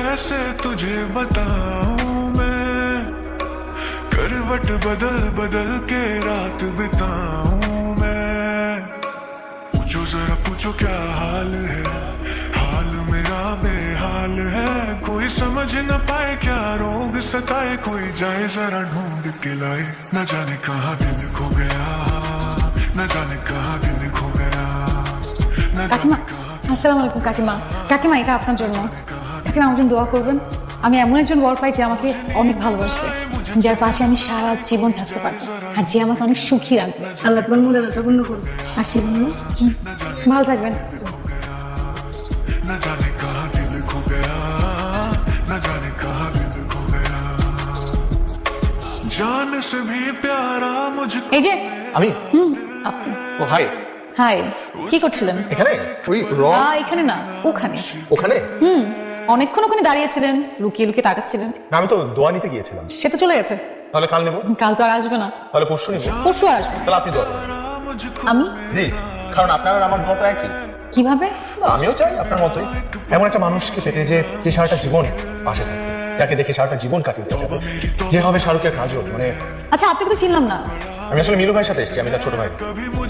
कैसे तुझे बताऊं मैं, करवट बदल बदल के रात बिताऊं मैं। पूछो जरा पूछो क्या हाल है, हाल मेरा बेहाल है। कोई समझ न पाए क्या रोग सताए, कोई जाए जरा ढूंढ के लाए। न जाने कहाँ दिल खो गया, न जाने कहाँ दिल खो गया, न কাকিমা जाने कहाँ। আসসালামু আলাইকুম কাকিমা। কাকিমা এটা আপনার জন্য। কাকিমা আমার জন্য দোয়া করবেন। আমি এমন একজন বর পাই যে আমাকে অনেক ভালোবাসবে, যার পাশে আমি সারা জীবন থাকতে পারবো, আর যে আমাকে অনেক সুখী রাখবে। আল্লাহ তোমার মনে রাখা পূর্ণ করুন। আসি ভালো থাকবেন। न जाने कहाँ दिल खो गया, न जाने कहाँ दिल खो गया। जान से भी प्यारा मुझको। এই যে আমি আপনি। ও হাই হাই, কি করছিলেন? এখানে ওই এখানে না, ওখানে। ওখানে অনেকক্ষণ ওখানে দাঁড়িয়েছিলেন, লুকিয়ে লুকিয়ে তাকাচ্ছিলেন। না আমি তো দোয়া নিতে গিয়েছিলাম। সে তো চলে গেছে। তাহলে কাল নেবো, কাল তো আর আসবে না। তাহলে পরশু নেবো। পরশু আর আসবে। তাহলে আপনি দোয়া করুন। আমি জি, কারণ আপনার আর আমার দোয়া তো একই। কিভাবে? আমিও চাই আপনার মতোই এমন একটা মানুষকে পেতে যে যে সারাটা জীবন পাশে থাকবে, যাকে দেখে সারাটা জীবন কাটিয়ে দেওয়া যাবে, যে হবে শাহরুখের কাজল। মানে আচ্ছা, আপনাকে তো চিনলাম না। আমি আসলে মিলু ভাইয়ের সাথে এসেছি, আমি তার ছোট ভাই।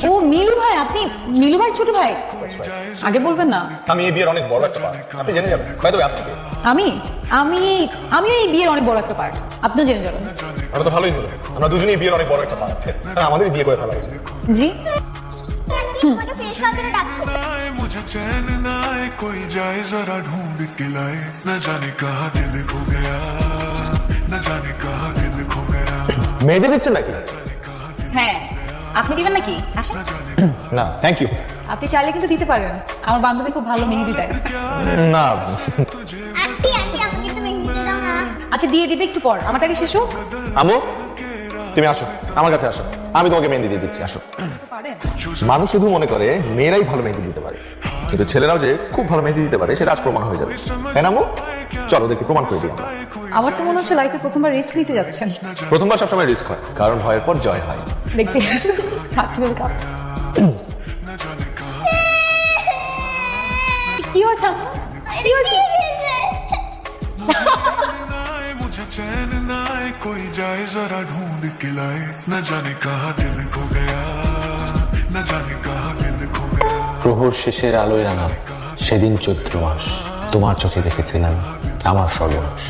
ও মিলু ভাই, আপনি মিলু ভাই ছোট ভাই? আগে বলবেন না। আমি এই বিয়ের অনেক বড় একটা পার্ট, আপনি জেনে যাবেন। বাই দ্য ওয়ে, আপনি কে? আমি আমি আমিও এই বিয়ের অনেক বড় একটা পার্ট, আপনিও জেনে যাবেন। আমরা তো ভালোই হলো, আমরা দুজনেই বিয়ের অনেক বড় একটা পার্ট। আমাদের বিয়ে করে ফেলা হয়েছে। জি তোমাকে ফ্রেশ হওয়ার জন্য ডাকছে। मुझे चैन न आए, कोई जाए जरा ढूंढ के लाए। न जाने कहाँ दिल खो गया, न जाने कहाँ दिल खो गया। মেহেদি দিচ্ছেন নাকি? হ্যাঁ, আপনি দিবেন নাকি? আসেন। না থ্যাংক ইউ। আপনি চাইলে কিন্তু দিতে পারেন, আমার বান্ধবী খুব ভালো মেহেদি দেয়। না আন্টি আন্টি আমাকে একটু মেহেন্দি দিয়ে দাও না। আচ্ছা দিয়ে দিবে একটু পর, আমার টাকে শেষ হোক। আমু তুমি আসো, আমার কাছে আসো, আমি তোমাকে মেহেদি দিয়ে দিচ্ছি। আসো। পারেন? মানুষ শুধু মনে করে মেয়েরাই ভালো মেহেদি দিতে পারে, কিন্তু ছেলেরাও যে খুব ভালো মেহেদি দিতে পারে সেটা আজ প্রমাণ হয়ে যাবে, তাই না আমু? চলো দেখি প্রমাণ করে দিই আমরা। আমার তো মনে হচ্ছে লাইফে প্রথমবার রিস্ক নিতে যাচ্ছেন। প্রথমবার সবসময় রিস্ক হয়, কারণ ভয়ের পর জয় হয়। দেখছি হাত কিভাবে কাঁপছে। কি হয়েছে? কি হয়েছে? मुझे चैन न आए, कोई जाए जरा ढूंढ के लाए। न जाने कहाँ दिल खो गया, न जाने कहाँ दिल खो गया। প্রহর শেষের আলোয় রাঙা সেদিন চৈত্র মাস, তোমার চোখে দেখেছিলাম আমার সর্বনাশ।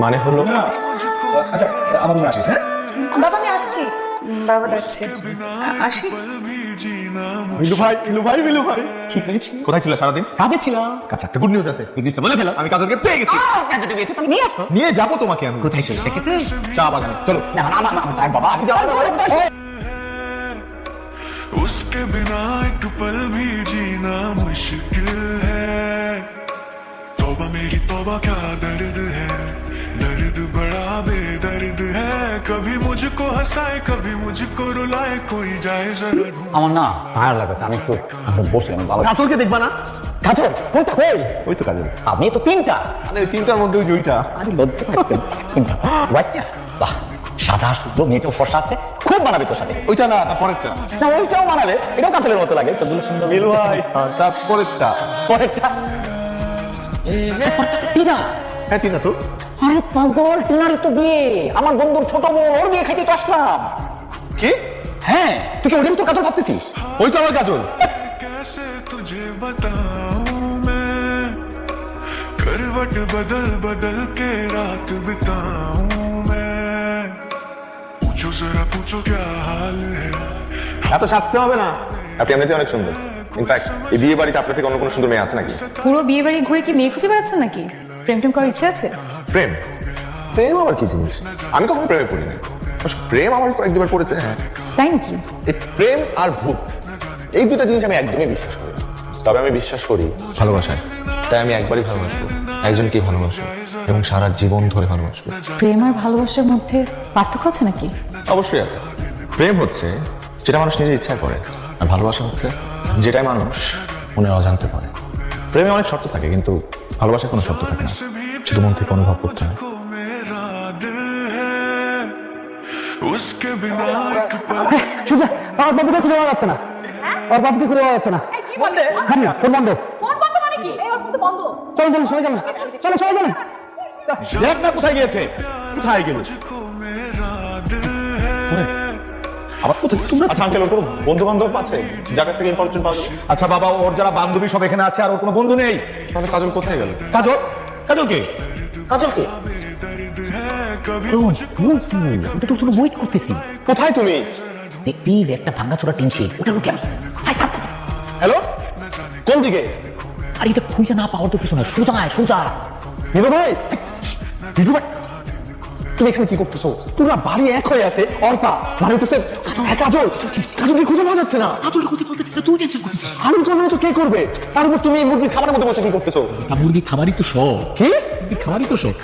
মানে হলো আচ্ছা আমার মনে আসিস। হ্যাঁ বাবা আমি আসছি। বাবা ডাকছে। আসি। पल भी जीना মিলু ভাই, মিলু ভাই, মিলু ভাই কি হয়েছে? কোথায় ছিল সারাদিন? কাজে ছিলাম। আচ্ছা একটা গুড নিউজ আছে। গুড নিউজটা বলে ফেলো। আমি কাজলকে পেয়ে গেছি। কাজলকে পেয়েছি, তুমি নিয়ে আসো। নিয়ে যাবো তোমাকে আমি। কোথায় ছিল সেক্ষেত্রে? চা বাগানে। চলো। না না না বাবা আপনি যাও। उसके बिना एक पल भी जीना मुश्किल है। तौबा मेरी तौबा क्या दर्द है, दर्द बड़ा बेदर्द है। कभी मुझको हंसाए, कभी मुझको रुलाए, कोई जाए जरा ढूंढ। আমার না টায়ার লাগছে, আমি একটু বসে আমি ভালো। কাজলকে দেখবা না? কাজল কোনটা? কই? ওই তো কাজল। আপনি তো তিনটা। মানে তিনটার মধ্যে ওই দুইটা। আরে লজ্জা পাচ্ছেন। তিনটা বাচ্চা বাহ, সাদা শুদ্ধ, মেয়েটাও ফর্সা আছে, খুব মানাবে তোর সাথে। ওইটা না, তারপরেরটা। না ওইটাও মানাবে, এটাও কাজলের মতো লাগে, চোখগুলো সুন্দর। মিলু ভাই তারপরেরটা। পরেরটা টিনা। হ্যাঁ টিনা তো। আরে পাগল, টিনারই তো বিয়ে, আমার বন্ধুর ছোট বোন, ওর বিয়ে খাইতে তো আসলাম। কি? হ্যাঁ, তুই কি ওটাই তো কাজল ভাবতেছিস? ওই তো আমার কাজল। कैसे तुझे बताऊं मैं, करवट बदल बदल के रात बिताऊं मैं। पूछो जरा पूछो क्या हाल है। এত সাজতে হবে না, আপনি এমনিতে অনেক সুন্দর। ইনফ্যাক্ট এই বিয়ে বাড়িতে আপনার থেকে অন্য কোনো সুন্দর মেয়ে আছে নাকি? পুরো বিয়ে বাড়ি ঘুরে কি মেয়ে খুঁজে বেড়াচ্ছেন নাকি? প্রেম টেম করার ইচ্ছা আছে? প্রেম? প্রেম আবার কি জিনিস? আমি কখনো প্রেমে পড়িনি। প্রেম আমার উপর এক দুবার পড়েছে। হ্যাঁ, তাই নাকি? এই প্রেম আর ভূত, এই দুটো জিনিস আমি একদমই বিশ্বাস করি না। তবে আমি বিশ্বাস করি ভালোবাসায়। তাই আমি একবারই ভালোবাসবো, একজনকেই ভালোবাসবো এবং সারা জীবন ধরে ভালোবাসবো। প্রেম আর ভালোবাসার মধ্যে পার্থক্য আছে নাকি? অবশ্যই আছে। প্রেম হচ্ছে যেটা মানুষ নিজে ইচ্ছা করে, আর ভালোবাসা হচ্ছে যেটাই মানুষ মনের অজান্তে করে। প্রেমে অনেক শর্ত থাকে, কিন্তু ভালোবাসায় কোনো শর্ত থাকে না, শুধু মন থেকে অনুভব করতে হয়। मेरा दिल है, उसके बिना एक पल। আমার বাবুকে খুঁজে পাওয়া যাচ্ছে না। ওর বাবুকে খুঁজে পাওয়া যাচ্ছে না। ফোন বন্ধ। কোন বন্ধ মানে চলো চলো সবাই চলো চলো সবাই চলো দেখ না কোথায় গিয়েছে কোথায় গেল मुझको मेरा दिल है আবার কোথায় তোমরা আচ্ছা আঙ্কেল ওর কোনো বন্ধু বান্ধব আছে যার কাছ থেকে ইনফরমেশন পাওয়া যাবে? আচ্ছা বাবা ওর যারা বান্ধবী সব এখানে আছে আর ওর কোনো বন্ধু নেই তাহলে কাজল কোথায় গেল? কাজল কাজল কে কাজলকে ওটা তো ওয়েট করতেছি কোথায় তুমি দেখবি যে একটা ভাঙাচোরা টিনশিট ওটা লুকে আমি হ্যালো কোন দিকে আর এটা খুঁজে না পাওয়ার তো কিছু না সোজা আয় সোজা বিনু ভাই বিনু ভাই তুমি এখানে কি করতেছো পুরো বাড়ি এক হয়ে আছে অর্পা মানে হইতেছে কাজল কাজলকে খুঁজে পাওয়া যাচ্ছে না কাজল কোথায় বলতেছিস তুই টেনশন করতেছিস আমি করবো না তো কে করবে তার উপর তুমি মুরগির খাবারের মধ্যে বসে কি করতেছো মুরগি খাবারই তো শখ কি মুরগি খাবারই তো শখ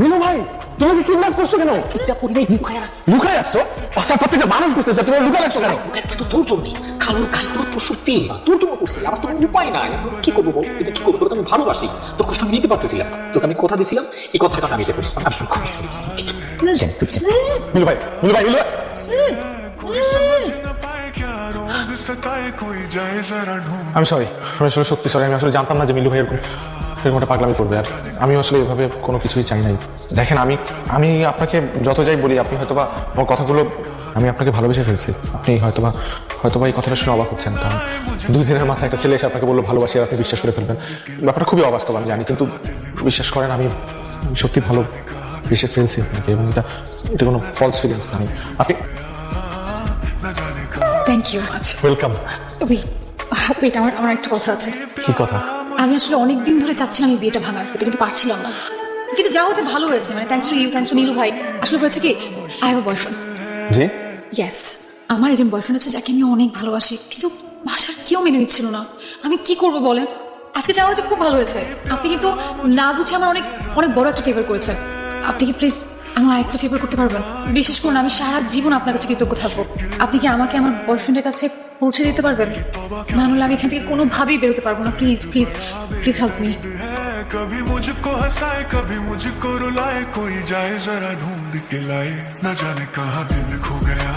বিনু ভাই তুমি কি কিডন্যাপ করছো কেন এটা করি নাই লুকায় রাখছি লুকায় রাখছো পাশার প্রত্যেকটা মানুষ করতেছে তুমি লুকায় রাখছো কেন লুকায় তো তোর জন্যই খালুর খাই কোনো প্রসক্তি তোর জন্য করছি আমার তোর উপায় নাই কি করবো বল এটা কি করবো তোকে আমি ভালোবাসি তোর কষ্ট আমি নিতে পারতেছিলাম তোকে আমি কথা দিছিলাম এই কথাটা আমি এটা করছিলাম আমি খুবই সরি বিনু ভাই বিনু ভাই বিনু ভাই कोई समझ न पाए क्या रोग सताए कोई जाए जरा ढूंढ আমি সরি আমি আসলে সত্যি সরি আমি আসলে জানতাম না যে মিলু ভাই এরকম একটা পাগলামি করবে আর আমি আসলে এভাবে কোনো কিছুই চাই নাই দেখেন আমি আমি আপনাকে যত যাই বলি আপনি হয়তোবা আমার কথাগুলো আমি আপনাকে ভালোবেসে ফেলছি আপনি হয়তোবা এই কথাটা শুনে অবাক হচ্ছেন কারণ 2 দিনের মাথায় একটা ছেলে এসে আপনাকে বললো ভালোবাসি আর আপনি বিশ্বাস করে ফেলবেন ব্যাপারটা খুবই অবাস্তব আমি জানি কিন্তু বিশ্বাস করেন আমি সত্যি ভালো বেসে ফেলছি আপনাকে এবং এটা কোনো ফলস ফিলিংস না আপনি thank you much welcome wait আমার একটা কথা আছে কি কথা আমি আসলে অনেক দিন ধরে চাচ্ছিলাম এই বিয়েটা ভাঙার এটা কিন্তু পারছিলাম না কিন্তু যা হচ্ছে ভালো হয়েছে মানে thanks to you thanks to Nilu ভাই আসলে হয়েছে কি আই হ্যাভ আ বয়ফ্রেন্ড জি ইয়েস আমার একজন বয়ফ্রেন্ড আছে যাকে আমি অনেক ভালোবাসি কিন্তু বাসার কেউ মেনে নিচ্ছিল না আমি কি করব বলেন আজকে যাওয়া হচ্ছে খুব ভালো হয়েছে আপনি কিন্তু না বুঝে আমার অনেক অনেক বড় একটা ফেভার করেছেন আপনি কি প্লিজ আমার একটা ফেভার করতে পারবেন বিশেষ করে আমি সারা জীবন আপনার কাছে কৃতজ্ঞ থাকবো আপনি কি আমাকে আমার বয়ফ্রেন্ডের কাছে পৌঁছে দিতে পারবেন না হলে আমি এখান থেকে কোনোভাবেই বেরোতে পারবো না please please please help me कभी मुझको हंसाए कभी मुझको रुलाए कोई जाए जरा ढूंढ के लाए न जाने कहाँ दिल खो गया